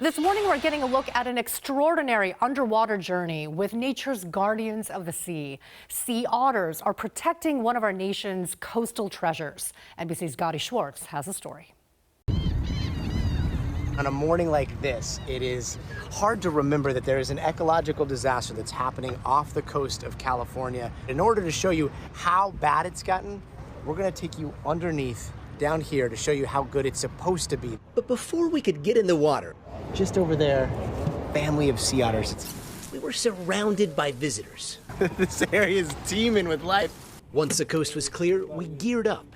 This morning, we're getting a look at an extraordinary underwater journey with nature's guardians of the sea. Sea otters are protecting one of our nation's coastal treasures. NBC's Gotti Schwartz has a story. On a morning like this, it is hard to remember that there is an ecological disaster that's happening off the coast of California. In order to show you how bad it's gotten, we're going to take you underneath down here to show you how good it's supposed to be. But before we could get in the water, just over there, family of sea otters, we were surrounded by visitors. This area is teeming with life. Once the coast was clear, we geared up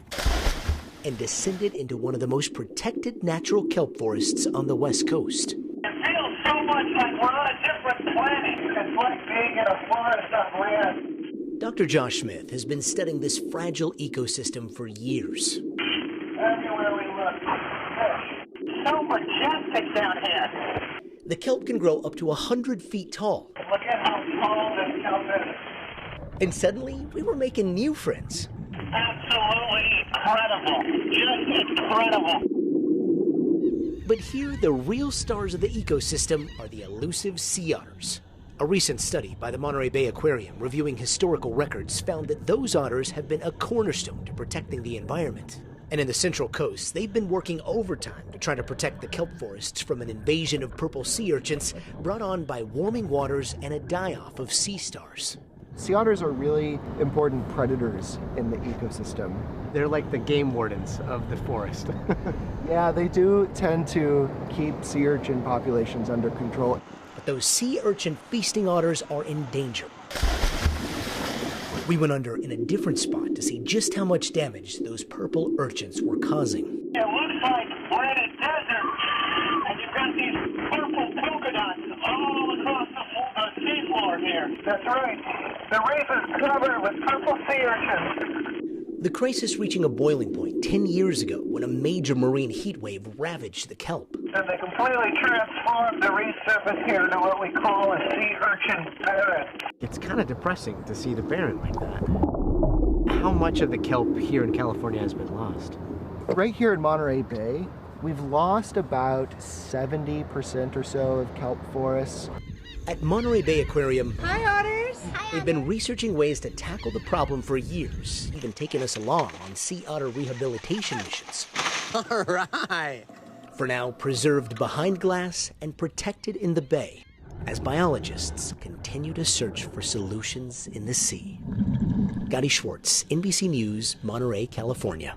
and descended into one of the most protected natural kelp forests on the West Coast. It feels so much like we're on a different planet. It's like being in a forest on land. Dr. Josh Smith has been studying this fragile ecosystem for years. Everywhere we look, fish. So majestic down here. The kelp can grow up to 100 feet tall. Look at how tall this kelp is. And suddenly, we were making new friends. Absolutely incredible. Just incredible. But here, the real stars of the ecosystem are the elusive sea otters. A recent study by the Monterey Bay Aquarium reviewing historical records found that those otters have been a cornerstone to protecting the environment. And in the Central Coast, they've been working overtime to try to protect the kelp forests from an invasion of purple sea urchins brought on by warming waters and a die-off of sea stars. Sea otters are really important predators in the ecosystem. They're like the game wardens of the forest. Yeah, they do tend to keep sea urchin populations under control. But those sea urchin feasting otters are in danger. We went under in a different spot to see just how much damage those purple urchins were causing. It looks like we're in a desert, and you've got these purple polka dots all across the seafloor here. That's right. The reef is covered with purple sea urchins. The crisis reaching a boiling point 10 years ago when a major marine heat wave ravaged the kelp. And they completely transformed the reef surface here to what we call a sea urchin barren. It's kind of depressing to see the barren like that. How much of the kelp here in California has been lost? Right here in Monterey Bay, we've lost about 70% or so of kelp forests. At Monterey Bay Aquarium, Hi, otters. they've been researching ways to tackle the problem for years, even taking us along on sea otter rehabilitation missions. All right. For now, preserved behind glass and protected in the bay, as biologists continue to search for solutions in the sea. Gotti Schwartz, NBC News, Monterey, California.